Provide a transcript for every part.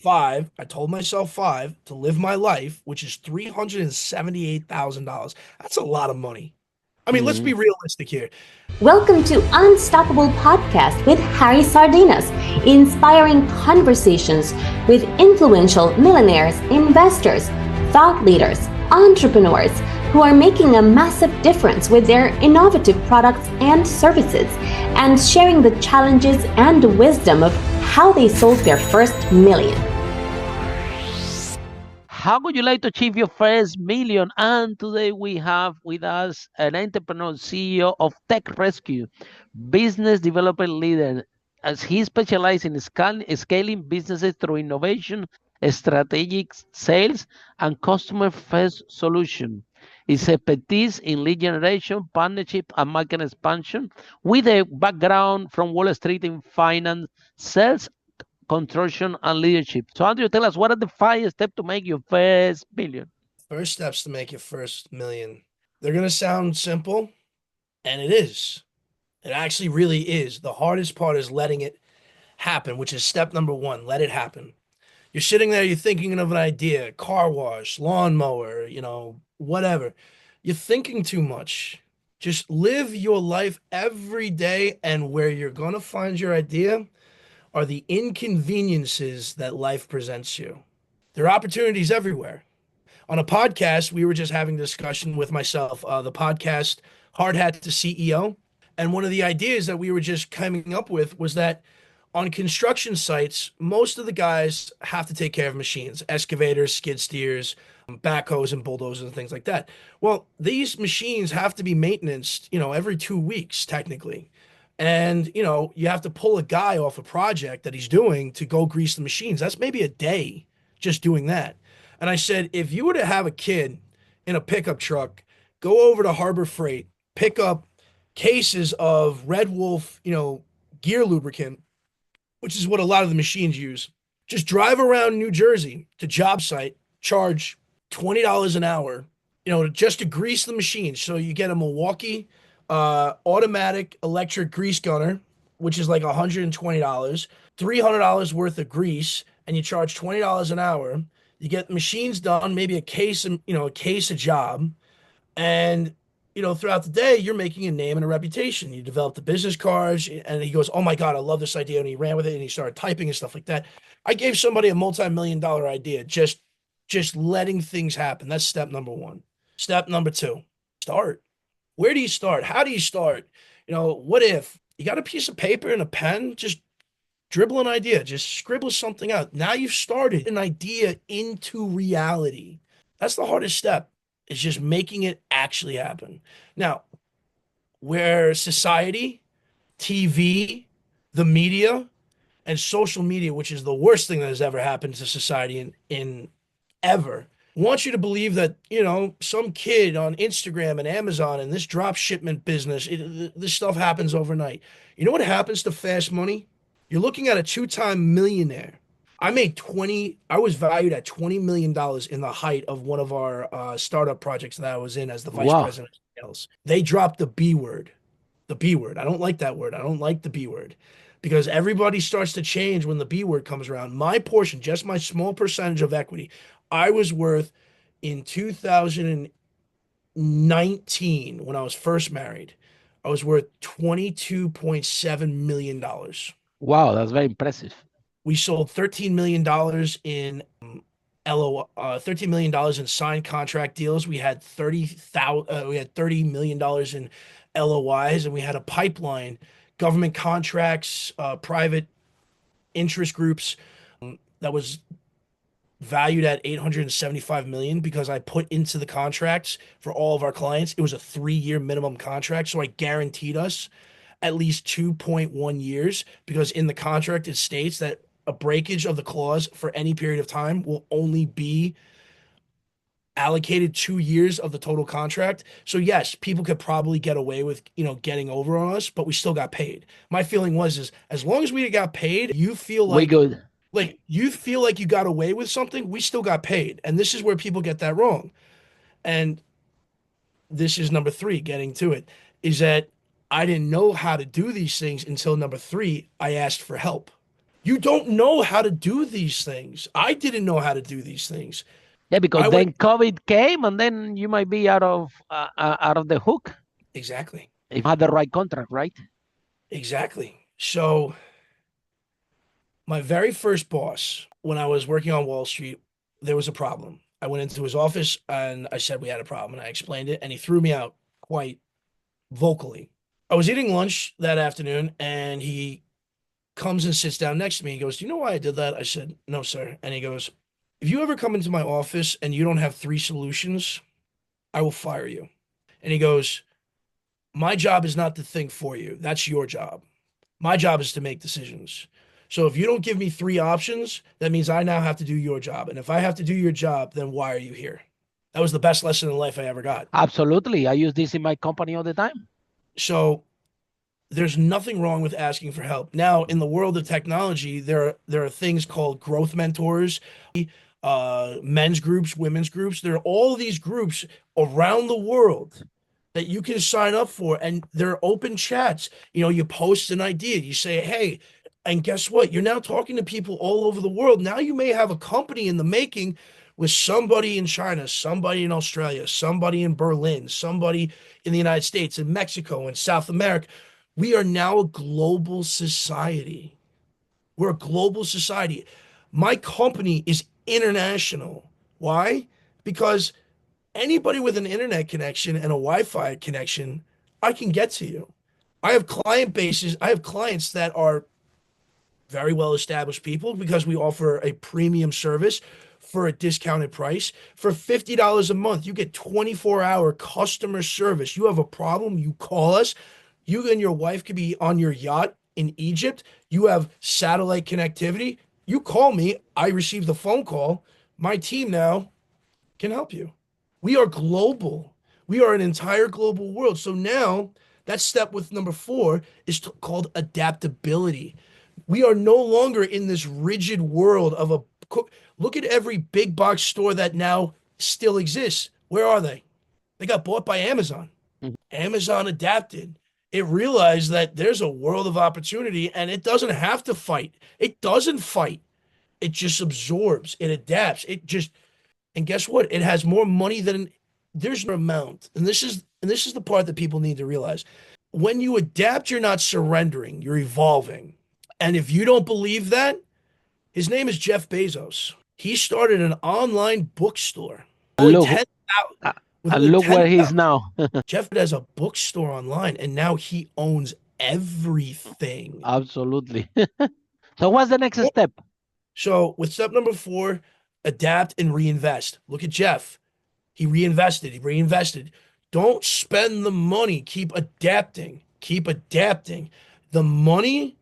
five. I told myself five to live my life, which is $378,000. That's a lot of money. I mean, let's be Mm. realistic here. Welcome to Unstoppable Podcast with Harry Sardinas, inspiring conversations with influential millionaires, investors, thought leaders, entrepreneurs who are making a massive difference with their innovative products and services, and sharing the challenges and wisdom of how they sold their first million. How would you like to achieve your first million? And today we have with us an entrepreneur, CEO of TechRescue, business development leader, as he specializes in scaling businesses through innovation, strategic sales, and customer-first solution. His expertise in lead generation, partnership, and market expansion, with a background from Wall Street in finance, sales, construction, and leadership. So, Andrew, tell us what are the 5 steps to make your first million? First steps to make your first million. They're going to sound simple, and it is. It actually really is. The hardest part is letting it happen, which is step number one. Let it happen. You're sitting there, you're thinking of an idea, car wash, lawnmower, whatever. You're thinking too much. Just live your life every day, and where you're going to find your idea are the inconveniences that life presents you. There are opportunities everywhere. On a podcast, we were just having a discussion with myself, the podcast Hard Hat to CEO. And one of the ideas that we were just coming up with was that on construction sites, most of the guys have to take care of machines, excavators, skid steers, backhoes, and bulldozers and things like that. Well, these machines have to be maintained, every 2 weeks, technically. And, you have to pull a guy off a project that he's doing to go grease the machines. That's maybe a day just doing that. And I said, if you were to have a kid in a pickup truck, go over to Harbor Freight, pick up cases of Red Wolf, gear lubricant, which is what a lot of the machines use. Just drive around New Jersey to job site, charge $20 an hour, just to grease the machine. So you get a Milwaukee automatic electric grease gunner, which is like $120, $300 worth of grease, and you charge $20 an hour. You get machines done, maybe a case a job, and throughout the day, you're making a name and a reputation. You develop the business cards, and he goes, "Oh my God, I love this idea," and he ran with it, and he started typing and stuff like that. I gave somebody a multi-million-dollar idea, just letting things happen. That's step number one. Step number two, start. Where do you start? How do you start? What if you got a piece of paper and a pen? Just dribble an idea, just scribble something out. Now you've started an idea into reality. That's the hardest step, is just making it actually happen. Now, where society, TV, the media, and social media, which is the worst thing that has ever happened to society in ever, wants you to believe that, some kid on Instagram and Amazon and this drop shipment business, this stuff happens overnight. You know what happens to fast money? You're looking at a two-time millionaire. I was valued at $20 million in the height of one of our startup projects that I was in as the vice Wow. president of sales. They dropped the B word. The B word. I don't like that word. I don't like the B word because everybody starts to change when the B word comes around. My portion, just my small percentage of equity, I was worth in 2019 when I was first married, I was worth $22.7 million. Wow, that's very impressive. We sold $13 million in $13 million in signed contract deals. We had 30,000 we had $30 million in LOIs, and we had a pipeline, government contracts, private interest groups, that was valued at 875 million because I put into the contracts for all of our clients. It was a 3-year minimum contract, so I guaranteed us at least 2.1 years because in the contract it states that a breakage of the clause for any period of time will only be allocated 2 years of the total contract. So yes, people could probably get away with, getting over on us, but we still got paid. My feeling was is as long as we got paid, We good. you feel like you got away with something, we still got paid. And this is where people get that wrong. And this is number three, getting to it, is that I didn't know how to do these things until number three, I asked for help. You don't know how to do these things. I didn't know how to do these things. Yeah, because I went then COVID came, and then you might be out of the hook exactly, if you had the right contract, right? exactly. So my very first boss, when I was working on Wall Street, there was a problem. I went into his office and I said we had a problem, and I explained it, and he threw me out quite vocally. I was eating lunch that afternoon, and he comes and sits down next to me. He goes, "Do you know why I did that?" I said, "No, sir." And he goes, "If you ever come into my office and you don't have three solutions, I will fire you." And he goes, "My job is not to think for you. That's your job. My job is to make decisions. So if you don't give me three options, that means I now have to do your job. And if I have to do your job, then why are you here?" That was the best lesson in life I ever got. Absolutely. I use this in my company all the time. So there's nothing wrong with asking for help. Now, in the world of technology, there are things called growth mentors, men's groups, women's groups. There are all these groups around the world that you can sign up for, and they're open chats. You post an idea, you say, "Hey," and guess what? You're now talking to people all over the world. Now you may have a company in the making with somebody in China, somebody in Australia, somebody in Berlin, somebody in the United States, in Mexico, in South America. We are now a global society. We're a global society. My company is international. Why? Because anybody with an internet connection and a Wi-Fi connection, I can get to you. I have clients that are very well established people because we offer a premium service for a discounted price. For $50 a month, you get 24-hour customer service. You have a problem, you call us. You and your wife could be on your yacht in Egypt. You have satellite connectivity. You call me, I receive the phone call. My team now can help you. We are global. We are an entire global world. So now that step with number four is called adaptability. We are no longer in this rigid world of a cook. Look at every big box store that now still exists. Where are they? They got bought by Amazon. Mhm. Amazon adapted. It realized that there's a world of opportunity and it doesn't have to fight. It doesn't fight. It just absorbs. It adapts. And guess what? It has more money than there's no amount. And this is the part that people need to realize. When you adapt, you're not surrendering, you're evolving. And if you don't believe that, his name is Jeff Bezos. He started an online bookstore. And Only look, 10,000 uh, with and only look where he is 10,000. now. Jeff has a bookstore online and now he owns everything. Absolutely. So what's the next step? So with step number four, adapt and reinvest. Look at Jeff. He reinvested. He reinvested. Don't spend the money. Keep adapting. Keep adapting. The money,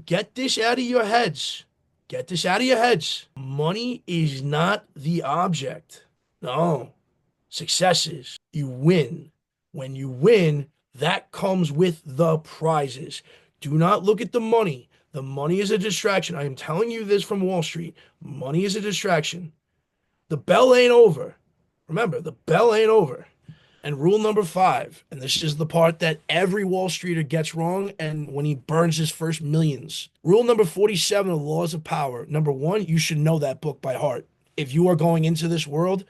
get this out of your heads. Get this out of your heads. Money is not the object. No. Success is. You win. When you win, that comes with the prizes. Do not look at the money. The money is a distraction. I am telling you this from Wall Street. Money is a distraction. The bell ain't over. Remember, the bell ain't over. And rule number five, and this is the part that every Wall Streeter gets wrong, and when he burns his first millions. Rule number 47 of Laws of Power. Number one, you should know that book by heart. If you are going into this world,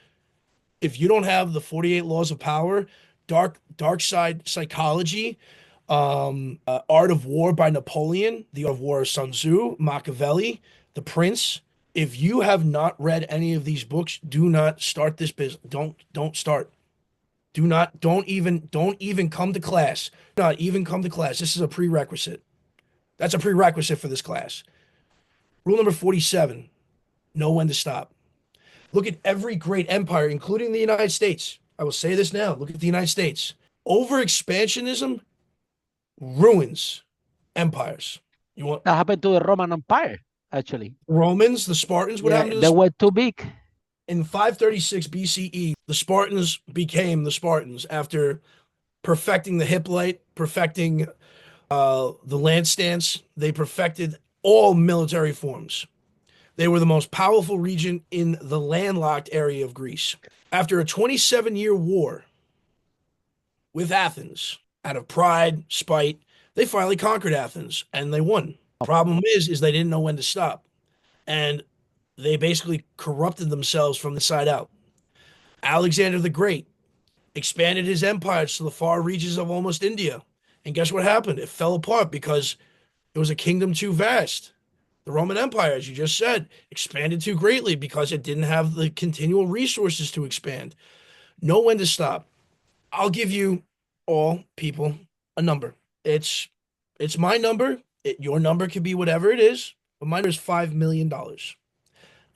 if you don't have the 48 Laws of Power, Dark Side Psychology, Art of War by Napoleon, The Art of War of Sun Tzu, Machiavelli, The Prince. If you have not read any of these books, do not start this business. Don't start. Don't even come to class. Do not even come to class. This is a prerequisite. That's a prerequisite for this class. Rule number 47, know when to stop. Look at every great empire, including the United States. I will say this now. Look at the United States. Over expansionism ruins empires. You want That happened to the Roman Empire, actually. Romans, the Spartans, what Yeah, happened to they were too big. in 536 BCE, the Spartans became the Spartans after perfecting the hoplite, perfecting the lance stance. They perfected all military forms. They were the most powerful region in the landlocked area of Greece. After a 27-year war with Athens, out of pride, spite, they finally conquered Athens and they won. Problem is they didn't know when to stop. And they basically corrupted themselves from the side out. Alexander the Great expanded his empire to the far reaches of almost India. And guess what happened? It fell apart because it was a kingdom too vast. The Roman Empire, as you just said, expanded too greatly because it didn't have the continual resources to expand. Know when to stop. I'll give you all people a number. It's my number. Your number could be whatever it is, but mine is $5 million.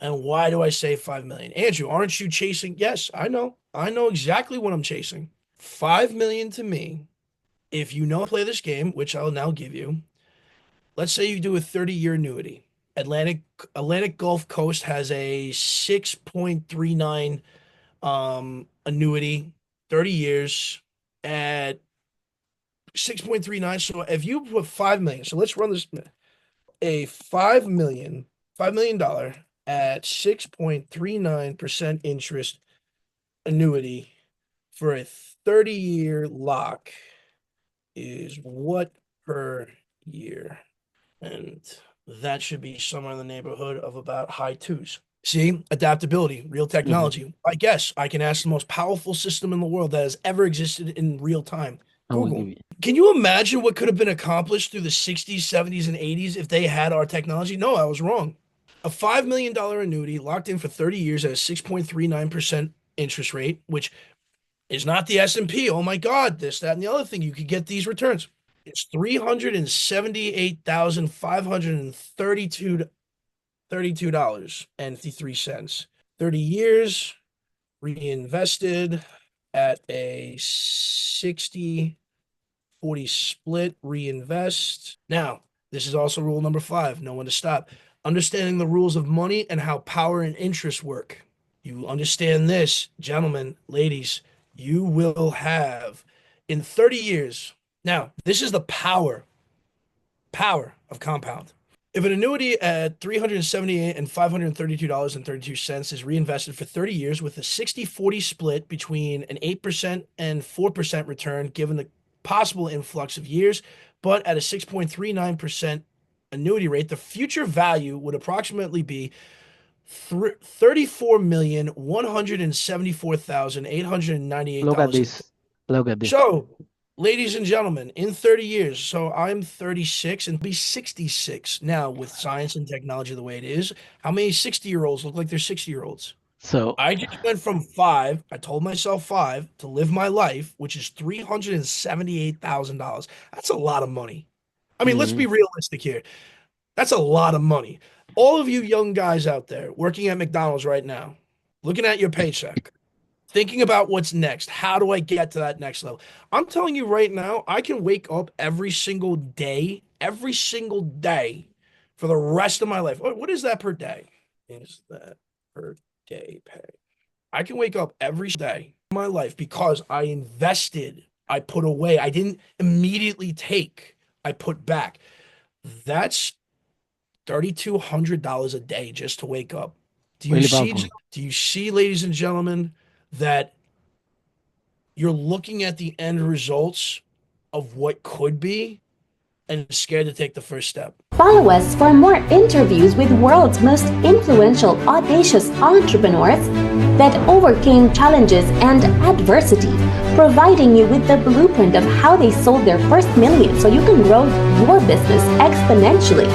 And why do I say 5 million? Andrew, aren't you chasing? Yes, I know. I know exactly what I'm chasing. 5 million to me, if you know how to play this game, which I'll now give you. Let's say you do a 30-year annuity. Atlantic Gulf Coast has a 6.39 annuity, 30 years at 6.39. So if you put 5 million, so let's run this, a $5 million at 6.39% interest annuity for a 30-year lock is what per year? And that should be somewhere in the neighborhood of about high twos. See, adaptability, real technology. I guess I can ask the most powerful system in the world that has ever existed in real time. Google. Can you imagine what could have been accomplished through the 60s, 70s, and 80s if they had our technology? No, I was wrong. A $5 million annuity locked in for 30 years at a 6.39% interest rate, which is not the S&P. Oh my God, this, that, and the other thing. You could get these returns. It's $378,532.53. 30 years reinvested at a 60-40 split reinvest. Now, this is also rule number 5, know when to stop. Understanding the rules of money and how power and interest work. You understand this, gentlemen, ladies, you will have in 30 years. Now, this is the power of compound. If an annuity at $378 and $532.32 is reinvested for 30 years with a 60-40 split between an 8% and 4% return given the possible influx of years, but at a 6.39% annuity rate, the future value would approximately be $34,174,898. Look at this. Look at this. So, ladies and gentlemen, in 30 years, so I'm 36 and be 66 now with science and technology the way it is. How many 60-year-olds look like they're 60-year-olds? So I just went from 5, I told myself 5 to live my life, which is $378,000. That's a lot of money. I mean, let's be realistic here. That's a lot of money. All of you young guys out there working at McDonald's right now, looking at your paycheck, thinking about what's next. How do I get to that next level? I'm telling you right now, I can wake up every single day for the rest of my life. What is that per day? Is that per day pay? I can wake up every day of my life because I invested, I put away, I didn't immediately take, I put back. That's $3,200 a day just to wake up. Do you see, ladies and gentlemen, that you're looking at the end results of what could be and scared to take the first step? Follow us for more interviews with world's most influential, audacious entrepreneurs that overcame challenges and adversity, providing you with the blueprint of how they sold their first million so you can grow your business exponentially.